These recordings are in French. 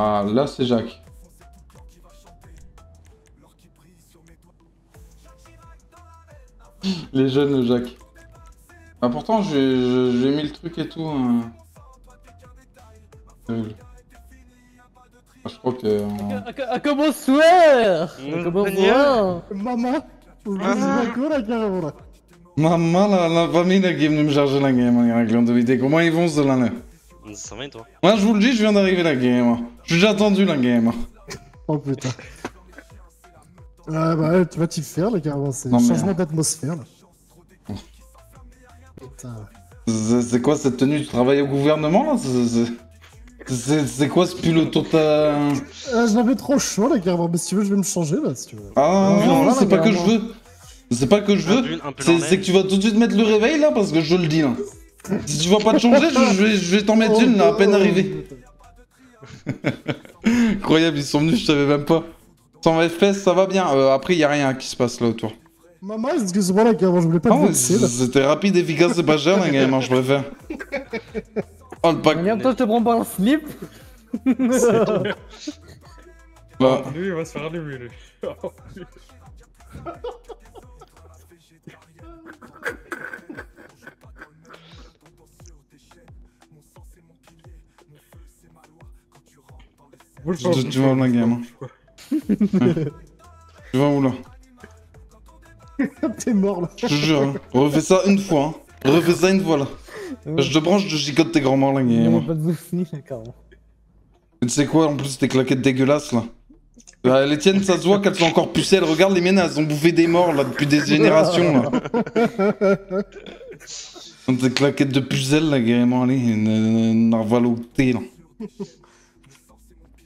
Ah, là, c'est Jacques. Les jeunes, Jacques. Ah, pourtant, j'ai mis le truc et tout. Ah, je crois que... Comment soir? Bonjour. Maman, vas-y, quoi la carrière là? Maman, la famille là, qui est venue me charger la game, les règles de vidéo. Comment ils vont ce là? Ça va et toi? Moi, je vous le dis, je viens d'arriver la game. Je suis déjà attendu la game. Oh putain. Bah, tu vas t'y faire, les gars, c'est Non, un mais- changement d'atmosphère là. Putain. C'est quoi cette tenue? Tu travailles au gouvernement là? C'est quoi ce pull autour de ta... J'avais trop chaud, les gars, mais si tu veux, je vais me changer là, si tu veux. Ah non, voilà, c'est pas que je vraiment. veux. C'est pas que je veux. Un peu C'est que tu vas tout de suite mettre le réveil là parce que je le dis là. Si tu vas pas te changer, je vais t'en mettre une là, à peine arrivé. Incroyable, ils sont venus, je savais même pas. 120 FPS, ça va bien. Après, y a rien qui se passe là autour. Maman, excuse-moi, les gars, je voulais pas te Oh, vexer là. c'était rapide, efficace, c'est pas cher, la game, je préfère. Oh le pack. Bientôt, je te prends par le slip. Bah, Lui, il va se faire allumer, lui. tu vas où la game? Tu vas où là? T'es mort là. Je te jure, hein. Refais ça une fois. Hein. Refais ça une fois là. Je te branche, je gigote tes grands-morts la game. Pas de soucis, d'accord. Et tu sais quoi, en plus, tes claquettes dégueulasses là. Les tiennes, ça se voit qu'elles sont encore pucelles. Regarde les miennes, elles ont bouffé des morts là depuis des générations là. Tes claquettes de pucelles là, carrément, allez, une narval au thé là.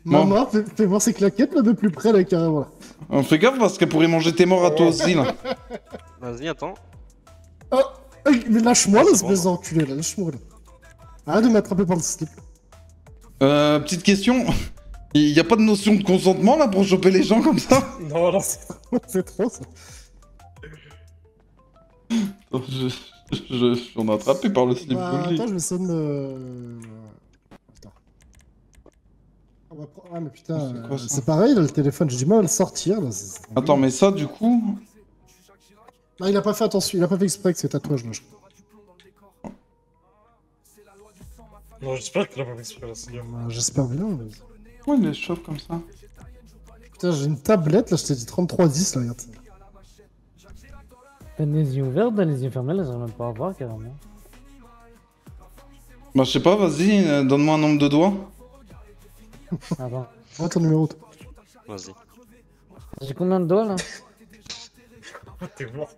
Maman, fais voir ces claquettes là de plus près, les gars, voilà. Fais gaffe parce qu'elle pourrait manger tes morts à toi aussi là. Vas-y, attends. Oh, mais lâche-moi là, C'est espèce d'enculé là, lâche-moi là. Arrête de m'attraper par le slip. Petite question. Il y a pas de notion de consentement là pour choper les gens comme ça? Non, non, C'est trop ça. Je suis en attrapé par le slip. Bah, je vous le dis. attends, je vais essayer de me... Putain. Ah mais putain, C'est quoi, ça c'est pareil là, le téléphone, j'ai du mal à le sortir là. Attends, mais ça du coup... Ah, il a pas fait attention, il a pas fait exprès que c'est tatouage là. non, j'espère qu'il a pas fait exprès là, c'est bien. J'espère bien. Mais... Pourquoi il les chope comme ça? Putain, j'ai une tablette là, je t'ai dit 3310 là, regarde. T'as les yeux ouverts, t'as les yeux fermés, là, j'arrive même pas à voir carrément. Bah je sais pas, vas-y, donne-moi un nombre de doigts. Attends. Ouais, ton numéro. Toi. Vas-y. J'ai combien de doigts là? T'es mort.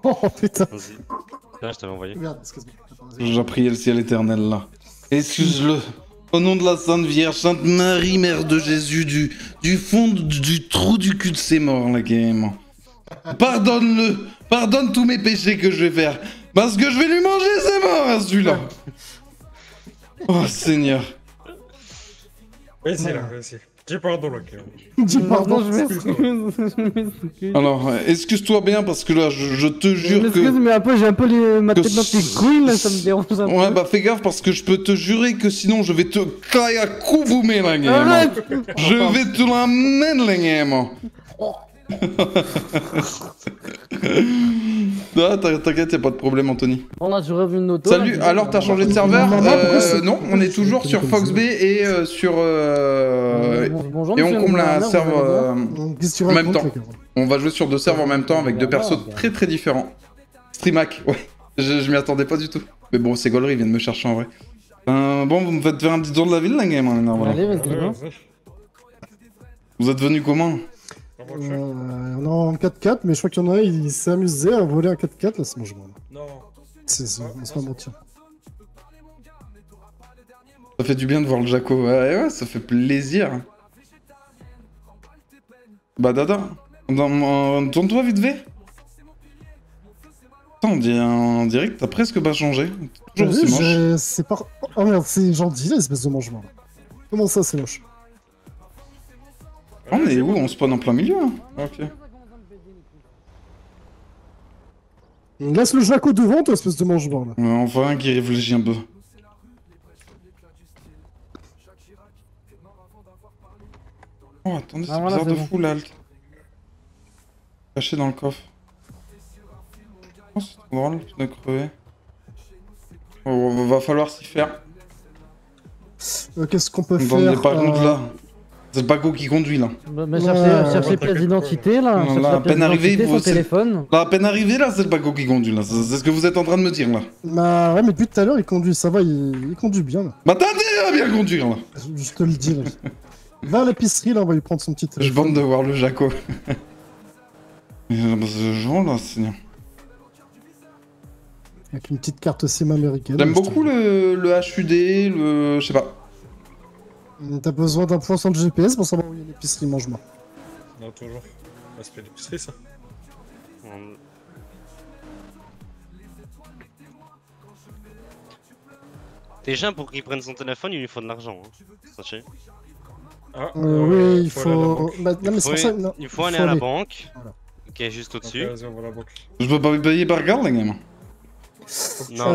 Oh putain. Vas-y. Là, je t'avais envoyé. Merde, excuse-moi. Attends, vas-y. J'ai prié le ciel éternel là. Excuse-le. Au nom de la Sainte Vierge, Sainte Marie, Mère de Jésus, du fond du trou du cul de ses morts, là, carrément. Pardonne-le. Pardonne tous mes péchés que je vais faire. Parce que je vais lui manger ses morts, hein, celui-là. Oh, Seigneur. Vas-y, là, vas-y. Dis pardon, là, quand même. Dis pardon, je m'excuse. Je m'excuse. Alors, excuse-toi bien parce que là, je te Je jure m'excuse, que... mais un peu, j'ai un peu ma que tête dans tes couilles là, ça me dérange un peu. Ouais, bah fais gaffe parce que je peux te jurer que sinon je vais te cailler à coup boumé, la game. Arrête. Je vais te la mettre, la game. Ah, t'inquiète, y'a pas de problème, Anthony. Bon là, je reviens de auto. Salut, là, alors t'as changé de serveur? pourquoi Non, on est toujours sur Foxb et sur... Bonjour, et on monsieur comble le un gouverneur, serve... vous allez bien Qu'est-ce que tu en même racontes, temps. les gars? On va jouer sur deux serveurs en même temps avec deux persos très très différents. Streamac, ouais. Je m'y attendais pas du tout. Mais bon, c'est Gollery, il vient de me chercher en vrai. Bon, vous me faites faire un petit tour de la ville, la game, hein, voilà. Allez, vas-y, Ouais, go. vas-y. Vous êtes venu comment? En voiture. On est en 4x4, mais je crois qu'il y en a un, il s'est amusé à voler un 4x4 là, c'est bon, je vois. Non. On se va mentir. Ça fait du bien de voir le Jaco. Ouais, ça fait plaisir. Bah, Dada, tourne-toi vite fait. Putain, on dirait que t'as presque pas changé. Toujours aussi moche. C'est pas... Oh merde, c'est gentil l'espèce de mangement là. Comment ça, c'est moche? On est où? On spawn en plein milieu, hein. Ok. Laisse le Jaco devant, toi, espèce de mangement là. Enfin, un qui réfléchit un peu. Oh, attendez, c'est Ah, voilà, bizarre c'est de bon. fou l'alt. Caché dans le coffre. Oh, c'est trop drôle de crever. Oh, va falloir s'y faire. Qu'est-ce qu'on peut Attendez, faire par contre là, c'est le Paco qui conduit là. Mais Ouais, cherchez ouais, pièce ouais. d'identité là. Non, Cherchez là, la à pièce peine arrivé, d'identité, vous- son téléphone. Là, à peine arrivé là, c'est le Paco qui conduit là. C'est ce que vous êtes en train de me dire là. Bah ouais, mais depuis tout à l'heure, il conduit, ça va, il conduit bien, là. Bah attendez à bien conduire là. Je te le dis, là. Va à l'épicerie, là, on va lui prendre son petit Je téléphone. bande de voir le Jaco. Mais ce genre là, Seigneur. Avec une petite carte SIM américaine. J'aime je te beaucoup dis. le HUD, le. Je sais pas. T'as besoin d'un point sur le GPS pour savoir où il y a l'épicerie mange-moi. Non, toujours. Bah, c'est pas l'épicerie, ça. On- Déjà, pour qu'il prenne son téléphone, il lui faut de l'argent. Hein. Sachez. Ah, Oui, il aller à la faut... banque. Bah, non, mais c'est pour ça... Non, Il faut aller à la aller. banque, Voilà. qui est juste Ok, au-dessus. vas-y, on va à la banque. Je peux pas payer par carte, les gars. Non,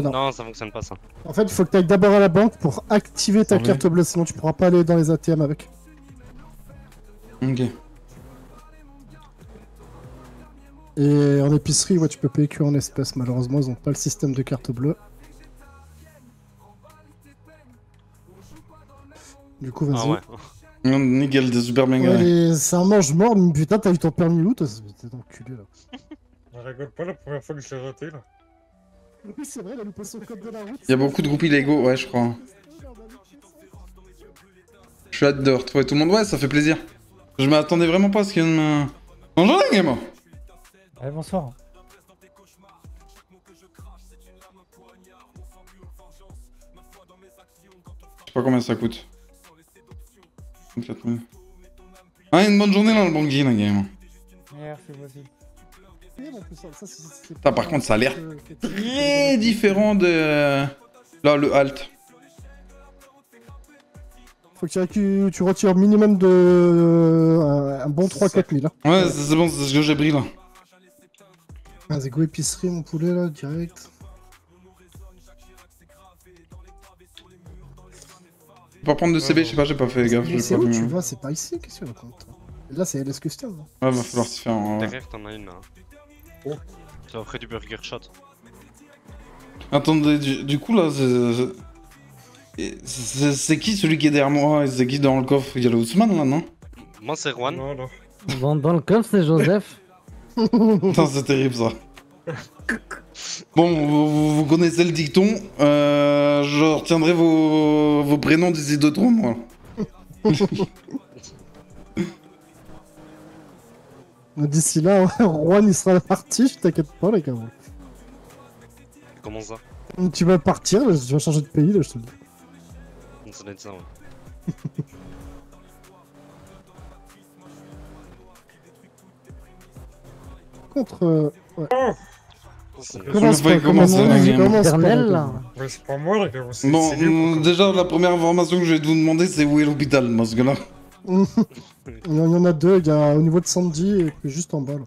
non. non, ça fonctionne pas ça. En fait, il faut que tu ailles d'abord à la banque pour activer ta Ah oui. carte bleue, sinon tu pourras pas aller dans les ATM avec. Ok. Et en épicerie, ouais, tu peux payer que en espèces. Malheureusement, ils ont pas le système de carte bleue. Du coup, vas-y. Ah ouais. Non, nickel, t'es super bien Ouais, garé. c'est un mange-mort, mais putain, t'as eu ton permis où, toi? T'es enculé, là. On rigole pas la première fois que je l'ai raté, là. Oui, c'est vrai, il a loupé son code de la route. Il y a beaucoup de groupes illégaux, ouais, je crois. Je suis hâte de retrouver tout le monde. Ouais, ça fait plaisir. Je m'attendais vraiment pas à ce qu'il y ait une. Bonjour, les gars, moi. Ouais, bonsoir. Je sais pas combien ça coûte. 24 000. Ah, une bonne journée dans le banquier, les gars. Merci, vas-y. Ah, par contre, ça a l'air très différent de. Là, le halt. Faut que tu retires minimum de un bon 3-4 000. Hein. Ouais, c'est bon, c'est ce que j'ai pris là. Vas-y, go épicerie, mon poulet, là, direct. Je peux pas prendre de CB, je sais pas, j'ai pas fait gaffe. Mais J'ai c'est pas où vu. tu vas? C'est pas ici, qu'est-ce que tu racontes? Là, c'est LS Custom. hein. Ouais, va falloir s'y faire. Ouais. T'as que t'en as une là. Oh. Tu as offert du burger shot. Attendez, du coup là, c'est qui celui qui est derrière moi et c'est qui dans le coffre? Il y a le Ousmane là, non? Moi, c'est Juan. Non, non. Dans le coffre, c'est Joseph. Putain, c'est terrible ça. Bon, vous connaissez le dicton. Je retiendrai vos prénoms d'ici 2-3 mois. D'ici là, Juan, il sera parti, je t'inquiète pas, les gars. Comment ça? Tu vas partir, là, tu vas changer de pays, là, je te le dis. Ça doit être ça, ouais. Par contre, ouais. C'est- Commence pas, pas, commence commence, pas, la game. commence pas, Éternel, la là. game. Ouais, c'est pas moi, là, gars. C'est Bon, lui, pourquoi déjà, la première information que je vais vous demander, c'est où est l'hôpital, parce que là. Il y en a deux, il y a au niveau de Sandy et puis juste en bas, là.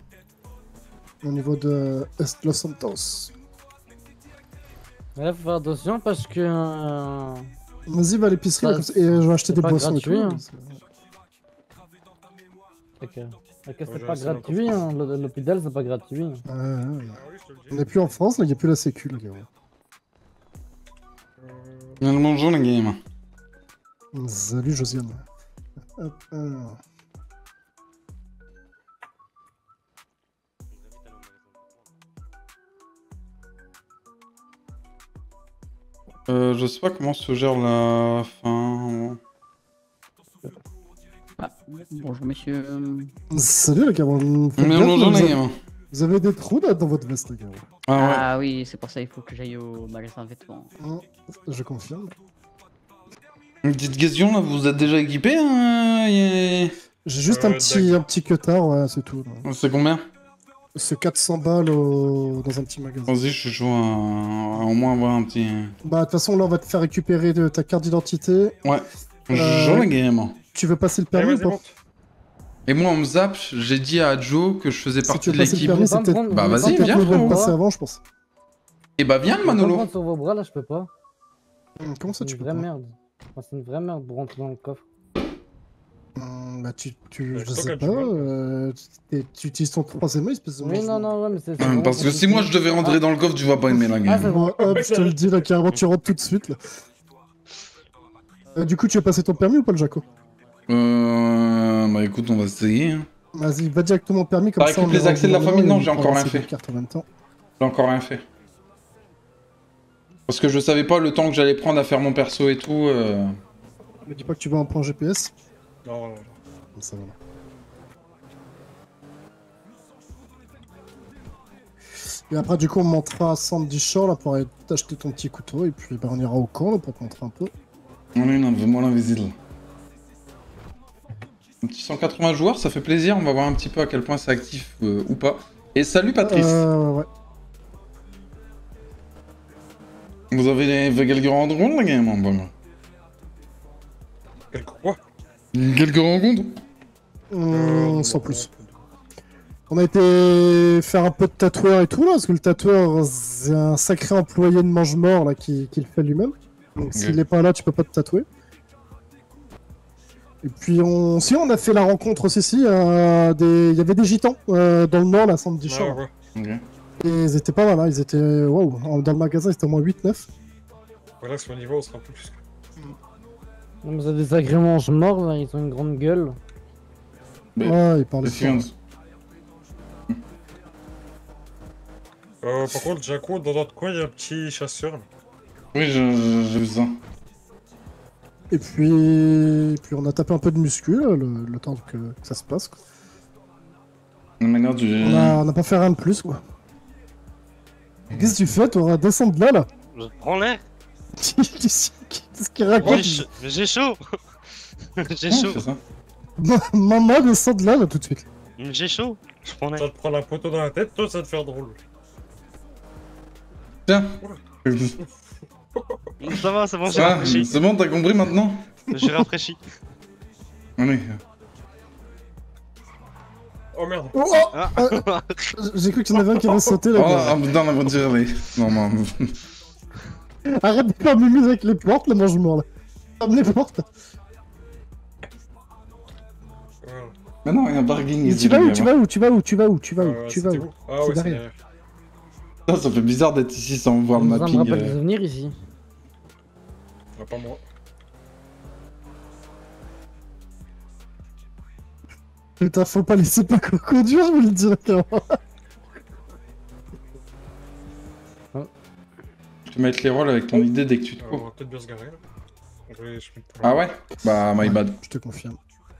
Au niveau de Est Los Santos. Ouais, faut faire attention parce que. Vas-y, va à l'épicerie, Ça, là, comme ça, et je vais acheter c'est des pas boissons gratuit, et hein. tout. C'est Ouais, pas j'ai un gratuit, hein. L'hôpital, c'est pas gratuit. Ouais, ouais. Ah oui, je te le On dis. n'est plus en France, là, il n'y a plus la sécu, les gars. Bonjour les game. Salut, Josiane. Hop, Je sais pas comment se gère la fin. Bonjour monsieur. Salut, les gars. Mais bonjour les game. Vous avez des trous là, dans votre veste, les gars. Ah ouais. Ah oui, c'est pour ça il faut que j'aille au magasin de vêtements. Je confirme. Une petite question là, vous êtes déjà équipé hein J'ai juste d'accord. un petit cutard, ouais, c'est tout. là. C'est combien? C'est 400 balles dans un petit magasin. Vas-y, je suis chaud à au moins avoir un petit. Bah, de toute façon, là, on va te faire récupérer de ta carte d'identité. Bonjour les game. Tu veux passer le Allez, permis vas-y, ou pas? monte. Et moi, on me zappe, j'ai dit à Joe que je faisais Si partie tu de veux passer le l'équipe. permis, c'est Pas me peut-être prendre- Bah, me vas-y, prendre viens, sur vos frérot. bras. passer avant, je pense. Et bah, viens le Je peux pas me Manolo. prendre sur vos bras, là, je peux pas. Comment ça, C'est tu une peux vraie pas? merde. Enfin, c'est une vraie merde pour rentrer dans le coffre. Bah, je toi, sais quand pas. tu vois. Tu utilises ton troisième œil, espèce de Oui, non, non, ouais, mais c'est. vraiment Parce que si compliqué. moi je devais rentrer dans le coffre, tu vas pas aimer la Ah, game. c'est bon. Bon, hop, je te le dis là, carrément, tu rentres tout de suite là. Du coup, tu as passé ton permis ou pas, le Jaco? Bah écoute, on va essayer. Hein. Vas-y, va directement au permis comme T'as ça. récupéré les accès de la famille? Non, j'ai encore rien fait. Carte en même temps. J'ai encore rien fait. Parce que je savais pas le temps que j'allais prendre à faire mon perso et tout. Me dis pas que tu vas un point GPS. Non, non, non. Ça va. Et après, du coup, on montera à Sandy Shore là pour aller t'acheter ton petit couteau. Et puis, bah, on ira au camp là pour te montrer un peu. On est vraiment l'invisible. Un petit 180 joueurs, ça fait plaisir. On va voir un petit peu à quel point c'est actif ou pas. Et salut Patrice. Ouais. Vous avez fait quelques rencontres la game? Bon. Quelque quoi? Quelques rencontres? Sans plus. On a été faire un peu de tatoueur et tout là, parce que le tatoueur c'est un sacré employé de mange-mort là qui le fait lui-même. Donc s'il est pas là, tu peux pas te tatouer. Et puis on a fait la rencontre aussi, il y avait des gitans dans le nord, la Sandy Shore. Ouais. Ok. Et ils étaient pas mal, hein. Ils étaient waouh, dans le magasin, ils étaient au moins 8-9. Voilà, sur le niveau, on sera un peu plus. Non, mais c'est des sacrés mange-morts, là, ils ont une grande gueule. Mais- Ouais, ils parlaient Fions. fort. Par contre, Jaco, dans notre coin, il y a un petit chasseur. Là. Oui, j'ai vu ça. Et puis on a tapé un peu de muscu là, le temps que ça se passe. Quoi. La manière du... On n'a pas fait rien de plus quoi. Qu'est-ce que tu fais? T'auras descendre de là. Je prends l'air. Qu'est-ce qu'il raconte? J'ai chaud. J'ai Oh, chaud. c'est ça. Maman descend de là tout de suite. J'ai chaud. Je prends Ça l'air. te prend la poteau dans la tête, toi, ça va te faire drôle. Tiens. Ça va, c'est bon, j'ai Ah, rafraîchi. c'est bon, t'as compris maintenant? J'ai rafraîchi. Allez. Oh merde. Oh, Ah. J'ai cru qu'il y en avait un qui avait sauté Oh, là. ah putain, la voiture, allez. Non. Arrête de faire mumuse avec les portes, le mange-mort là. Ferme les portes. Voilà. Mais non, il y a un parking Mais ici. tu vas les où? gars. Tu vas où? Tu vas où? Tu vas où? Tu vas où? Tu vas c'était où? Ah C'est ouais, c'est derrière. derrière. Putain, ça fait bizarre d'être ici sans voir le Ça me mapping. rappelle des souvenirs ici. Ah, pas moi. Putain, faut pas laisser pas conduire, je vous le dis là, carrément. Je te mettre les rôles avec ton idée dès que tu te On cours. va peut-être bien se garer là. Je vais te- Ah ouais? Bah, my bad. Je te confirme.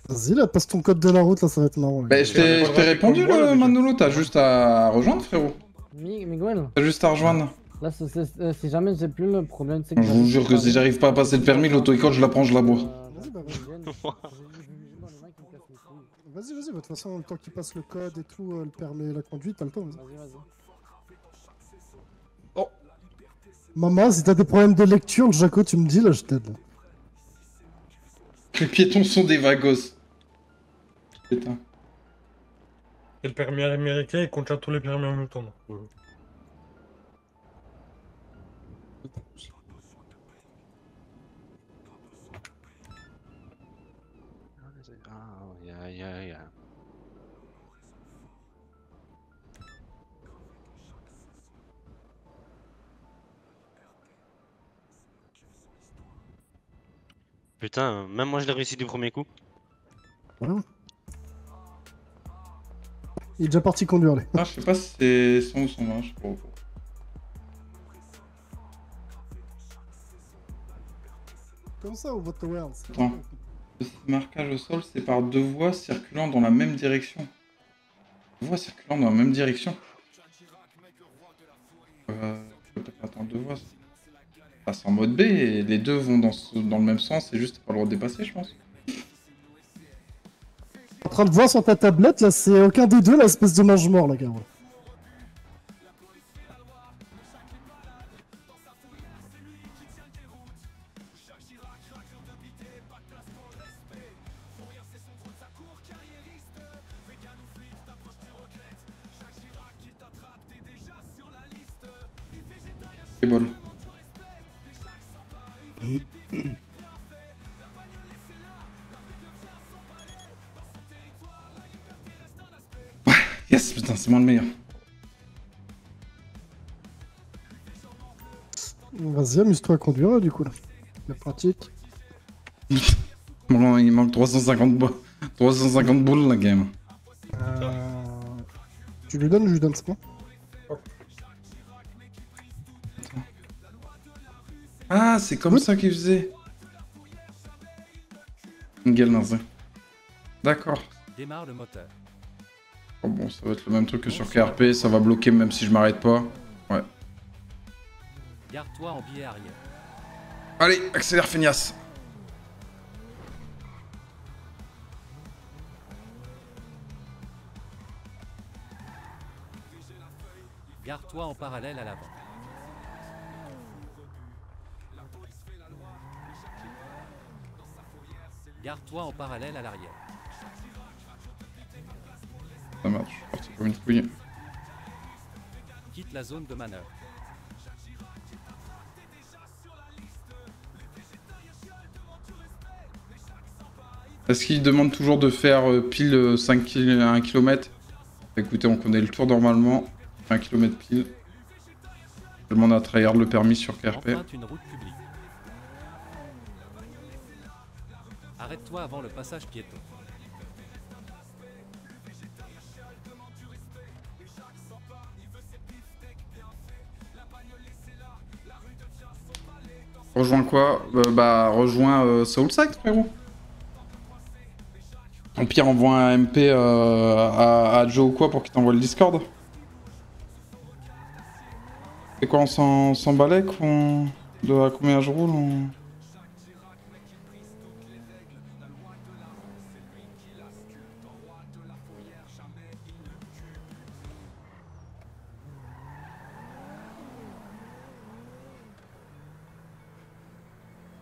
Vas-y là, passe ton code de la route là, ça va être marrant. Bah, je t'ai répondu, Comme moi, là, le déjà. Manolo, t'as juste à rejoindre, frérot. Miguel, T'as juste à rejoindre. là, si jamais j'ai plus le problème, c'est Je vous jure que si j'arrive pas à passer le permis, l'auto-école, je la prends, je la bois. Vas-y, bah, vas-y, de toute façon, le temps qu'il passe le code et tout, le permis, la conduite, t'as le temps. Vas-y. Vas-y. Maman, si t'as des problèmes de lecture, Jaco, tu me dis, là, je t'aide. Les piétons sont des vagos. Putain. Et le permis américain, il contient tous les permis en même temps. donc, Aïe. Putain, même moi je l'ai réussi du premier coup. Voilà. Il est déjà parti conduire, là. Ah, je sais pas si c'est 100 ou 120, je sais pas. Comme ça, ou votre world? Attends. Ce marquage au sol, c'est par deux voies circulant dans la même direction. Deux voies circulant dans la même direction. Attends, deux voies. Ah, c'est en mode B et les deux vont dans le même sens, c'est juste pas le droit de dépasser, je pense. En train de voir sur ta tablette, là, c'est aucun des deux, l'espèce de mange-mort, là, carrément. C'est bol. Yes, putain, c'est moi le meilleur. Vas-y, amuse-toi à conduire, du coup, là. La pratique. Bon, il manque 350 boules, la game. Tu lui donnes ou je lui donne, c'est bon? Ah, c'est comme ça qu'il faisait. Nickel, merci. D'accord. Démarre le moteur. Oh bon, ça va être le même truc que sur KRP, ça va bloquer même si je m'arrête pas. Ouais. Garde-toi en biais arrière. Allez, accélère feignasse. Garde-toi en parallèle à l'avant. Garde-toi en parallèle à l'arrière. Ça marche, je suis parti comme une couille. Quitte la zone de manœuvre. Est-ce qu'il demande toujours de faire pile 1 km? Écoutez, on connaît le tour normalement. 1 km pile. Je demande à tryhard le permis sur KRP. Emprunte une route publique. Arrête-toi avant le passage piéton. Rejoins quoi? Bah, rejoins Soulside, frérot. Au pire, envoie un MP à Joe ou quoi pour qu'il t'envoie le Discord. C'est quoi, on s'en balèque? À combien je roule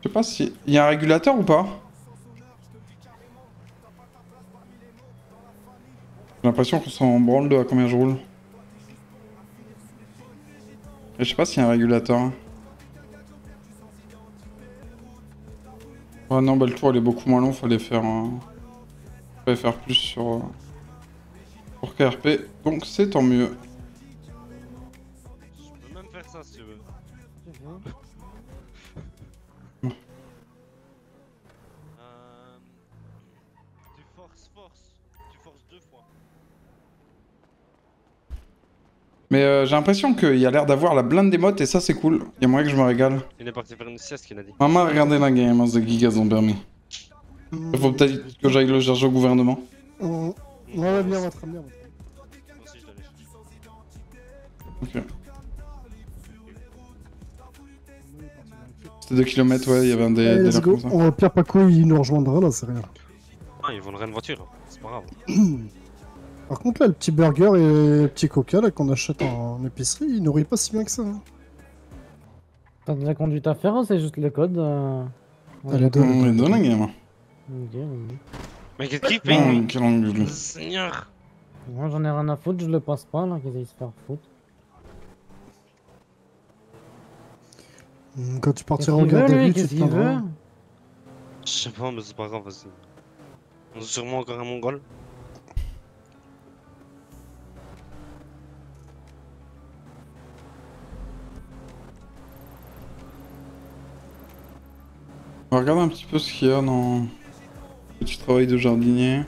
Je sais pas si... Il y a un régulateur ou pas? J'ai l'impression qu'on s'en branle de à combien je roule. Et je sais pas s'il y a un régulateur. Hein. Ouais non, bah le tour il est beaucoup moins long, fallait faire plus sur KRP, donc c'est tant mieux. Je peux même faire ça si tu veux. Tu forces 2 fois. Mais j'ai l'impression qu'il y a l'air d'avoir la blinde des mottes et ça c'est cool. Il y a moyen que je me régale. Il est parti faire une sieste qu'il a dit. Maman, regardez la game, The Gigas ont permis. Il faut peut-être que j'aille le chercher au gouvernement. Ouais, bien, on va te ramener. Moi aussi je dois aller chercher. Ok. C'était 2 km, ouais, il y avait un Allez, let's délire go. comme ça. On va Pierre Paco, il nous rejoindra là, c'est rien. Ah, ils vendraient une voiture, c'est pas grave. Par contre, là, le petit burger et le petit coca là qu'on achète en épicerie, il nourrit pas si bien que ça. Hein. T'as de la conduite à faire, hein, c'est juste le code. Allez, deux. On est dans la game. Ok, oui. Mais qu'est-ce qu'il Oh, fait? quel engueulé. Seigneur! Moi j'en ai rien à foutre, je le passe pas là, qu'ils aillent se faire foutre. Quand tu partiras en Qu'est-ce qu'il garde veut, à lui? vue, tu Qu'est-ce te qu'il veut? plaindras. Je sais pas, mais c'est pas grave, vas-y. On est sûrement encore un mongol. On va regarder un petit peu ce qu'il y a dans le petit travail de jardinier.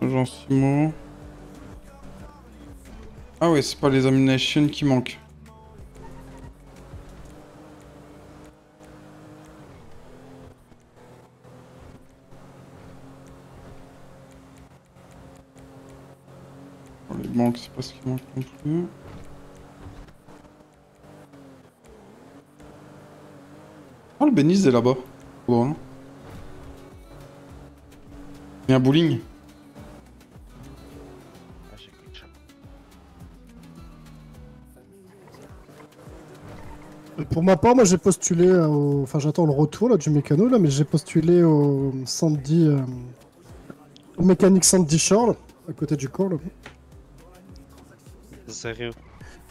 Jean Simon. Ah ouais, c'est pas les ammunitions qui manquent. Les banques, c'est pas ce qui manque non plus. Oh, le Beniz est là-bas. Bon, hein. Il y a un bowling. Ah, j'ai pris le chat. Pour ma part, moi j'ai postulé au... Enfin, j'attends le retour là, du mécano, là, mais j'ai postulé au Sandy... au mécanique Sandy Shore, là, à côté du corps. Là. Sérieux?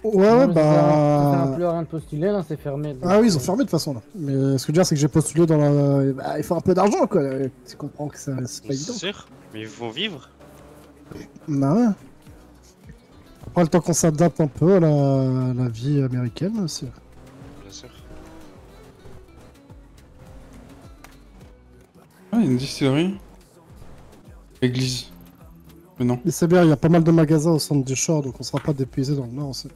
Ouais, Non, ouais, mais ça sert bah... plus à rien de postuler, là, c'est fermé. donc, Ah oui, ils ont fermé de toute façon, là. Mais ce que je veux dire, c'est que j'ai postulé dans la... Bah, il faut un peu d'argent, quoi. Tu comprends que c'est pas évident. C'est sûr? Mais il faut vivre? Bah ouais. Après, le temps qu'on s'adapte un peu à la vie américaine aussi. Bien sûr. Ah, il y a une distillerie. Église. Mais non. Mais c'est bien, il y a pas mal de magasins au centre du shore, donc on sera pas dépaysé dans le nord aussi.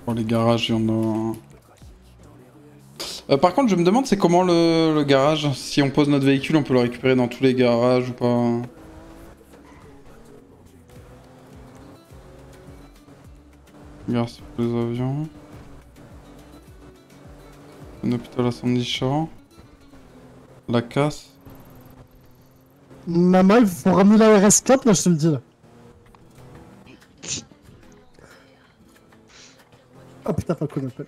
Pour les garages, il y en a. Par contre, je me demande c'est comment le garage. Si on pose notre véhicule, on peut le récupérer dans tous les garages ou pas. Regarde, c'est pour les avions. Un hôpital à Sandy Shore. La casse. Maman, il faut ramener la RS4, là, je te le dis, là. Ah putain, pas qu'on appelle.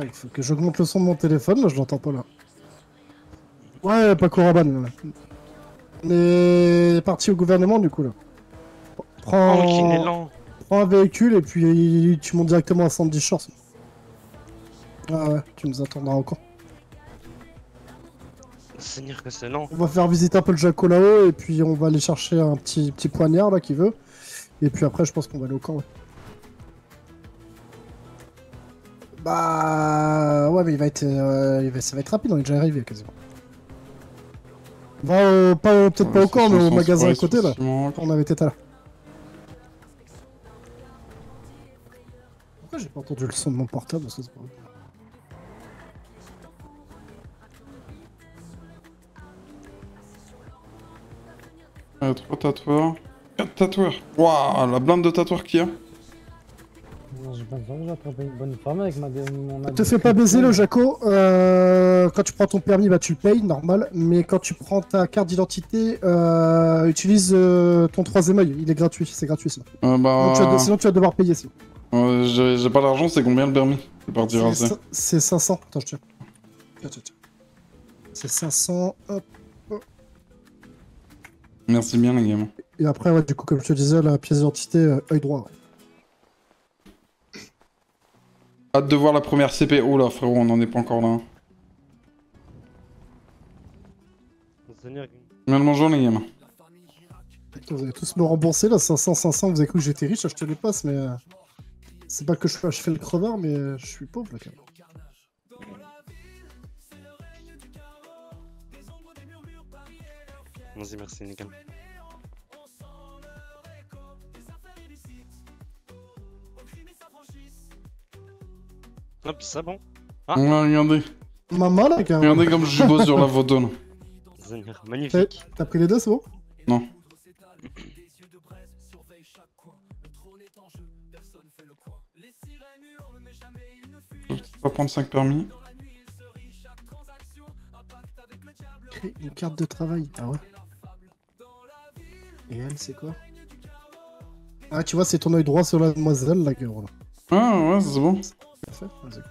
Ah, il faut que j'augmente le son de mon téléphone, là, je l'entends pas, là. Ouais, Paco Rabanne, là. On est parti au gouvernement, du coup, là. Oh, qu'il est Prends, lent. prends un véhicule et puis tu montes directement à Sandy Shore. Ah ouais, tu nous attendras encore. Seigneur, que c'est lent. On va faire visiter un peu le Jaco là-haut et puis on va aller chercher un petit poignard là qui veut. Et puis après je pense qu'on va aller au camp, ouais. Bah ouais mais il va être ça va être rapide, on est déjà arrivé quasiment. Va peut-être pas au camp mais au magasin à côté là. On avait été à là. Pourquoi j'ai pas entendu le son de mon portable parce que c'est pas vrai. Il y a 3 tatoueurs. 4 tatoueurs. Waouh, la blinde de tatoueurs qu'il y a. Non, j'ai pas besoin que j'attrape une bonne femme avec mon Te fais pas baiser le Jaco, quand tu prends ton permis bah tu le payes, normal, mais quand tu prends ta carte d'identité, utilise ton troisième œil, il est gratuit, c'est gratuit ça. Sinon tu vas devoir payer sinon. J'ai pas l'argent, c'est combien le permis? Je vais partir à ça. C'est 500, attends je tiens. Tiens. C'est 500, hop. Merci bien les gamins. Et après ouais du coup comme je te disais, la pièce d'identité, œil droit. Ouais. Hâte de voir la première CP. Oh là frérot, on n'en est pas encore là. Seigneur. Bien le bonjour les gamins. Putain, vous allez tous me rembourser là, 500, vous avez cru que j'étais riche, je te les passe, mais... c'est pas que je fais le crevard, mais je suis pauvre là quand même. Vas-y, merci, nickel. Hop, c'est bon. Ah. Ouais, regardez. Maman là quand même. Regardez comme je suis beau sur la photo là. Seigneur, magnifique. T'as pris les deux, c'est bon? Non. Je vais pas prendre 5 permis. Crée une carte de travail. Ah ouais. Et elle, c'est quoi? Ah, tu vois, c'est ton œil droit sur la demoiselle, la gueule. Ah ouais, c'est bon. Parfait, vas-y.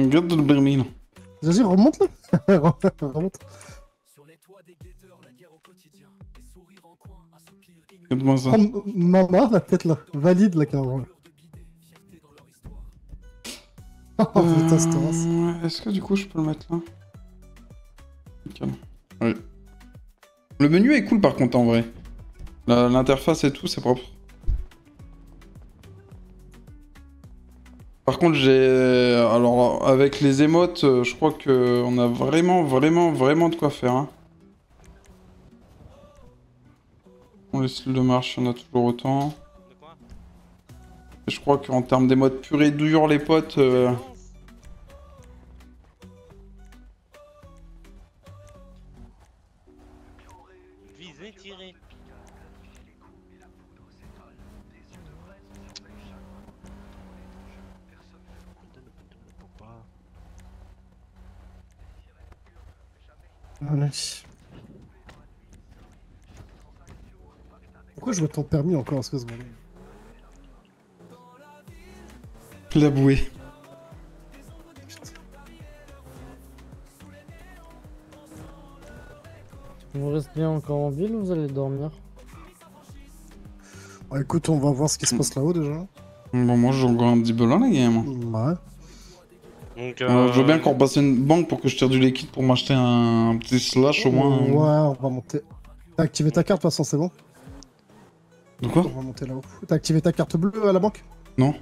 Regarde le permis là. Vas-y, remonte là. Remonte. Regarde-moi ça. Oh, maman, la tête là. Valide la carrément. Oh putain, c'est race. Est-ce que du coup je peux le mettre là? Nickel. Oui. Le menu est cool par contre en vrai. L'interface et tout, c'est propre. Par contre, alors, avec les émotes, je crois qu'on a vraiment de quoi faire. Hein. On les styles de marche, il y en a toujours autant. Et je crois qu'en termes d'émotes pur et dur, les potes... Viser, tirer. Allez. Pourquoi je vois ton permis encore, excuse-moi? La bouée. Vous restez encore en ville ou vous allez dormir? Écoute, on va voir ce qui se passe là-haut déjà. Bon, moi, j'ai encore un petit peu là, les gars. Moi. Ouais. Donc, Je veux bien qu'on repasse une banque pour que je tire du liquide pour m'acheter un petit slash au moins. Ouais, on va monter. T'as activé ta carte, de toute façon, c'est bon. De quoi? On va monter là-haut. T'as activé ta carte bleue à la banque? Non.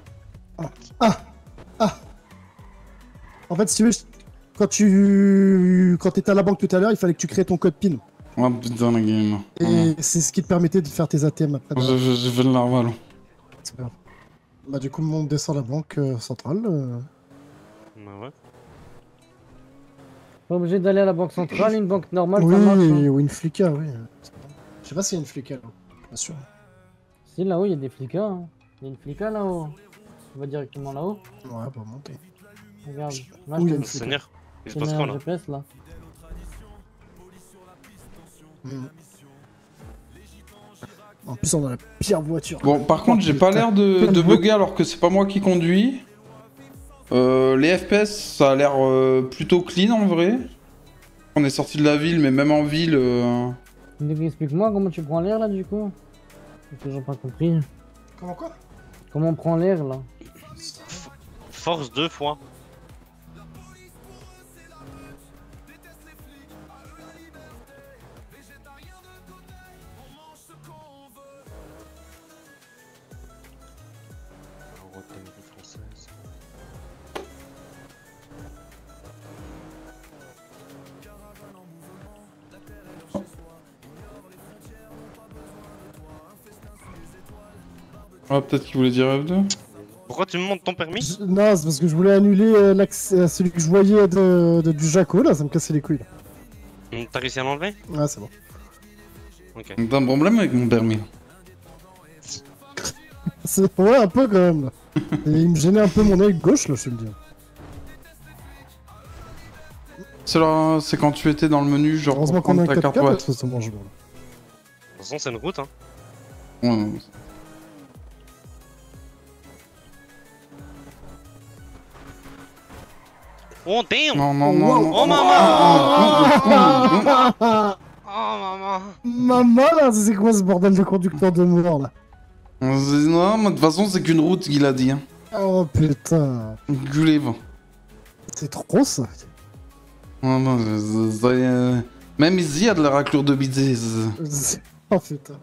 En fait, si tu veux, quand t'étais à la banque tout à l'heure, il fallait que tu crées ton code PIN. Ah putain, les gars. Et c'est ce qui te permettait de faire tes ATM après. J'ai fait le narval. C'est pas grave. Bah, du coup, on descend à la banque centrale. Bah ouais. Pas obligé d'aller à la banque centrale, une banque normale, Oui, ça marche. Hein. ou une flica, oui. Je sais pas s'il y a une flica là. Bien sûr. Si, là-haut, il y a des flics. Hein. Il y a une flica là-haut. On va directement là-haut. Ouais, bah monter. Regarde. Là, Oui, il y a je une te- flica. Seigneur, il se je passe mets quoi un là? GPS là. En plus, on a la pire voiture. Bon, par contre, j'ai pas l'air de bugger alors que c'est pas moi qui conduis. Les FPS, ça a l'air plutôt clean en vrai. On est sorti de la ville, mais même en ville. Donc, explique-moi comment tu prends l'air là du coup. J'ai toujours pas compris. Comment quoi? Comment on prend l'air là? Force 2 fois. Ah, peut-être qu'il voulait dire F2. Pourquoi tu me montres ton permis? Non, c'est parce que je voulais annuler l'accès à celui que je voyais du Jaco là, ça me cassait les couilles. Là. T'as réussi à l'enlever? Ouais, c'est bon. Ok. T'as un problème avec mon permis. C'est ouais, un peu quand même. Là. Et il me gênait un peu mon œil gauche là, je vais me dire. C'est quand tu étais dans le menu, genre Heureusement pour qu'on a prendre un ta 4 carte. 4 Ouais. de toute façon, je vois. De toute façon, c'est une route, hein. Ouais, non. Oh damn! Non, non, non, non. Oh maman! Oh maman! Maman là, c'est quoi ce bordel de conducteur de mort là? Non, mais de toute façon, c'est qu'une route qu'il a dit. Hein. Oh putain. Gulé, va. C'est trop ça. Non, non, même ici, il y a de la raclure de bidé. Oh putain.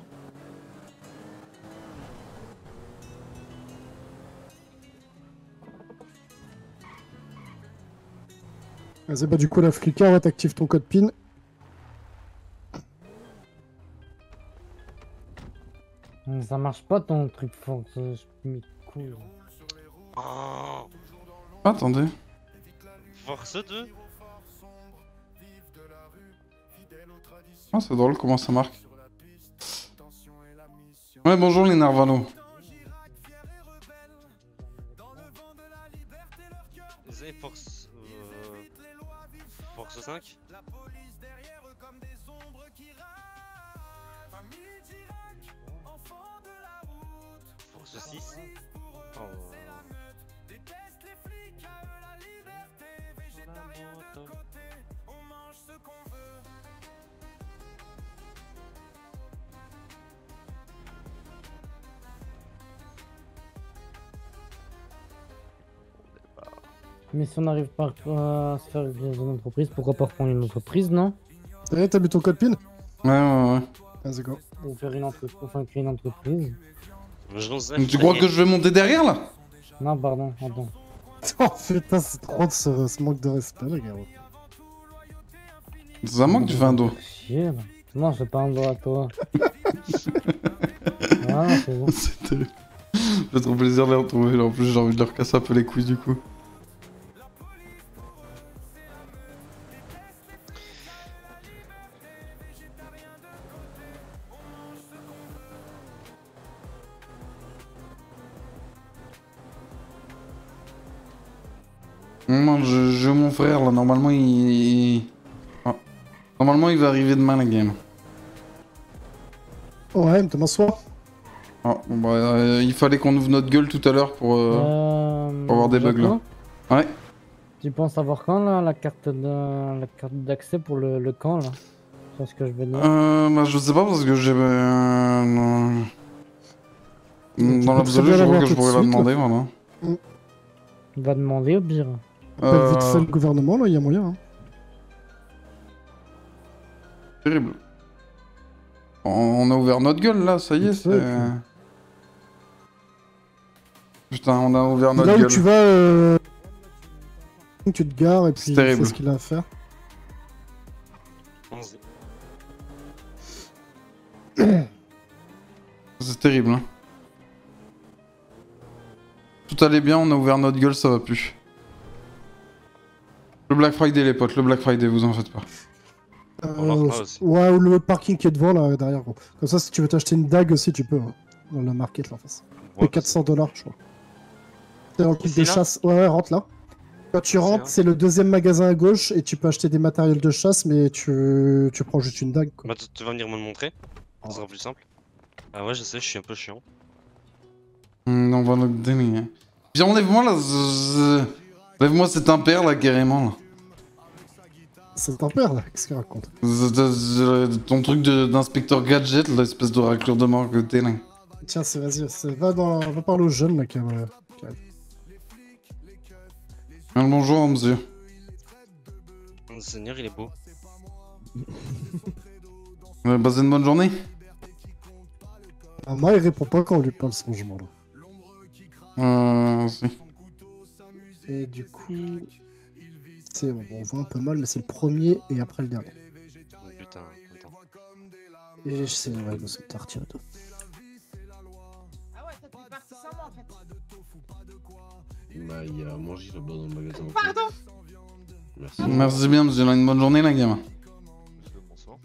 Vas-y, bah du coup la flica, ouais, t'actives ton code PIN. Ça marche pas ton truc fort. Je mes couilles. Oh. Attendez. Force 2? Ah, c'est drôle comment ça marque. Ouais, bonjour les Narvano. Vous avez force... Force 5? Force 6? Oh. Mais si on n'arrive pas à se faire via une entreprise, pourquoi pas reprendre une entreprise, non? Ça y est, t'as mis ton code PIN? Ouais. Vas-y, go. Ou faire une entreprise, enfin créer une entreprise. Donc, tu crois que je vais monter derrière là? Non, pardon, attends. Oh putain, c'est trop de ce manque de respect, les gars. Ça manque du vin d'eau. Chier, là. Non, j'ai pas un doigt à toi. Ah, c'est bon. C'était... J'ai trop plaisir de les retrouver là. En plus, j'ai envie de leur casser un peu les couilles du coup. Non, je mon frère là. Normalement, Ah. Normalement, il va arriver demain la game. Ouais, mais demain soir. Ah, bon, bah, il fallait qu'on ouvre notre gueule tout à l'heure pour avoir des bugs là. Ouais. Tu penses avoir quand là la carte d'accès pour le camp là? C'est ce que je veux dire. Bah, je sais pas parce que j'ai. Non. Dans l'absolu, je crois que je pourrais la demander, voilà. Va demander au pire. Appelle vite fait le gouvernement, là, il y a moyen. Hein. Terrible. On a ouvert notre gueule, là, ça y est, c'est... Putain, on a ouvert notre là gueule. Où tu vas, tu te gares et puis il terrible. fait ce qu'il a à faire. C'est terrible, hein. Tout allait bien, on a ouvert notre gueule, ça va plus. Le Black Friday, les potes, le Black Friday, vous en faites pas. Ouais, ou le parking qui est devant, là, derrière, gros. Comme ça, si tu veux t'acheter une dague aussi, tu peux, hein, dans la market, là, en face. C'est 400$, je crois. C'est dans le truc de chasse. Ouais, rentre là. Quand tu rentres, c'est le deuxième magasin à gauche, et tu peux acheter des matériels de chasse, mais tu prends juste une dague, quoi. Bah, tu vas venir me le montrer. Ça sera plus simple. Ah ouais, je sais, je suis un peu chiant. On va le donner. Hein. Viens, enlève-moi là. Enlève-moi cet impair là, carrément. Là. C'est un père là, qu'est-ce qu'il raconte? Ton truc d'inspecteur gadget, l'espèce de raclure de mort que t'es là. Tiens, vas-y, va parler aux jeunes là qui arrivent. Bonjour, monsieur. Le seigneur, il est beau. Vous avez passé une bonne journée? Ah, moi, il répond pas quand on lui parle ce changement là. Si. Et du coup, on voit un peu mal, mais c'est le premier et après le dernier. Oh, putain, attends. Et je sais, ouais, nous sommes retirés toi. Ah ouais, toi t'es parti sans moi en fait. Bah, il y a à manger là-bas dans le magasin. Pardon. Merci. Merci bien, monsieur. Une bonne journée, la gamin. Bonsoir.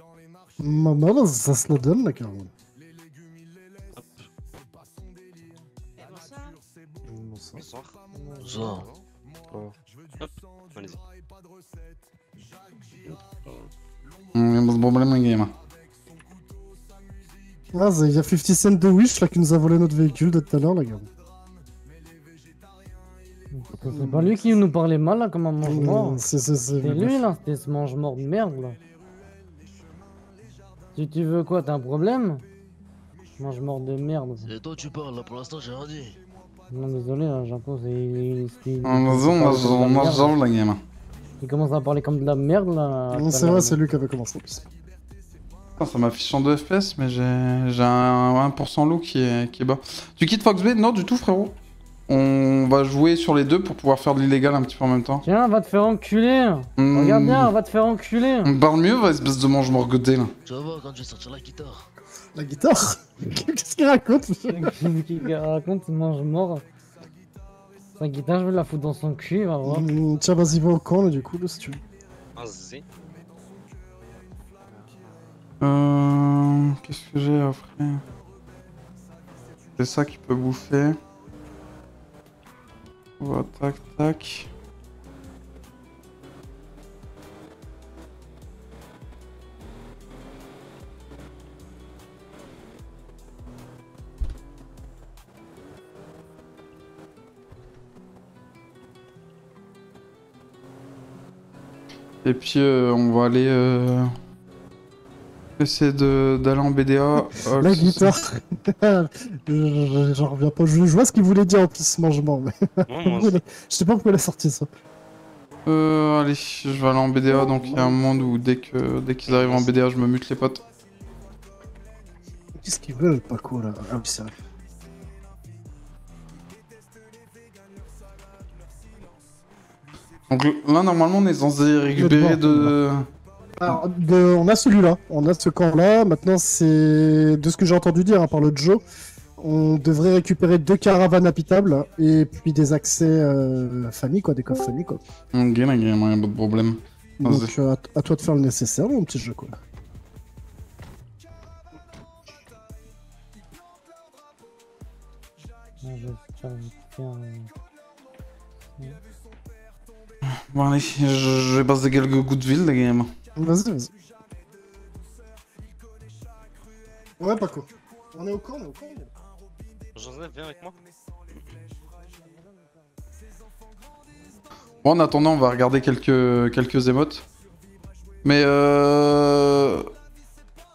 Maman, ça se le donne, la Caroline. Bonsoir. Bonsoir. Hop, allez-y. Pas de problème, la gamin. Ah, il y a 50 Cent de Wish là qui nous a volé notre véhicule de tout à l'heure, la gars. C'est pas lui qui nous parlait mal là, comme un mange-mort. C'est lui là, c'était ce mange-mort de merde là. Si tu veux quoi, t'as un problème? Mange-mort de merde. C'est toi tu parles là, pour l'instant j'ai rien dit. Non, désolé, là, j'impose. Vas-y, on mange la gamin. Il commence à parler comme de la merde là. C'est vrai, c'est lui qui avait commencé en plus. Ça m'affiche en 2 FPS, mais j'ai un 1% loup qui est bas. Tu quittes Fox Bay? Non, du tout, frérot. On va jouer sur les deux pour pouvoir faire de l'illégal un petit peu en même temps. Tiens, va te faire enculer. Regarde bien, va te faire enculer. On parle mieux, va, espèce de mange-mort goûté là. Tu vas voir quand je vais sortir la guitare. La guitare? Qu'est-ce qu'il raconte? Qu'est-ce qu'il raconte, ce mange-mort? Sa guitare, je vais la foutre dans son cul, va voir. Tiens, vas-y, va au camp là, du coup, là, si tu veux. Vas-y. Qu'est-ce que j'ai à offrir? C'est ça qui peut bouffer. Voilà, tac, tac. Et puis on va aller essayer d'aller en BDA. La guitare. J'en reviens pas. Je vois ce qu'il voulait dire en plus, ce mangement. Mais... je sais pas pourquoi il a sorti ça. Allez, je vais aller en BDA. Donc il y a un monde où dès qu'ils arrivent en BDA, je me mute les potes. Qu'est-ce qu'ils veulent, Paco là? Ah oui, c'est vrai. Donc là, normalement, on est censé récupérer de... Alors, on a celui-là, on a ce camp-là. Maintenant, c'est de ce que j'ai entendu dire par le Joe. On devrait récupérer 2 caravanes habitables et puis des accès famille, quoi, des coffres famille, quoi. Ok, la game, y'a pas de problème. Donc, à toi de faire le nécessaire, mon petit jeu, quoi. Bon, allez, je vais passer quelques coups de ville, la game. Vas-y, vas-y. Ouais, Paco. On est au camp, on est au camp. Joseph, viens avec moi. Bon, en attendant, on va regarder quelques émotes. Mais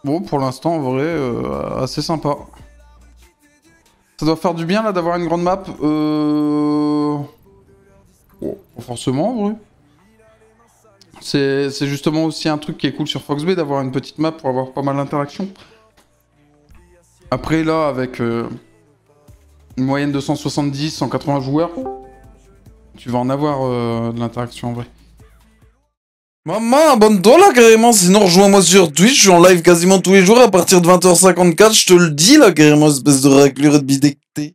bon, pour l'instant, en vrai, assez sympa. Ça doit faire du bien là d'avoir une grande map. Oh, pas forcément en vrai. C'est justement aussi un truc qui est cool sur Fox Bay d'avoir une petite map pour avoir pas mal d'interactions. Après là, avec une moyenne de 170, 180 joueurs, tu vas en avoir de l'interaction en vrai. Maman, abonne-toi là carrément, sinon rejoins-moi sur Twitch, je suis en live quasiment tous les jours à partir de 20h54, je te le dis là carrément, espèce de raclure de bidecté.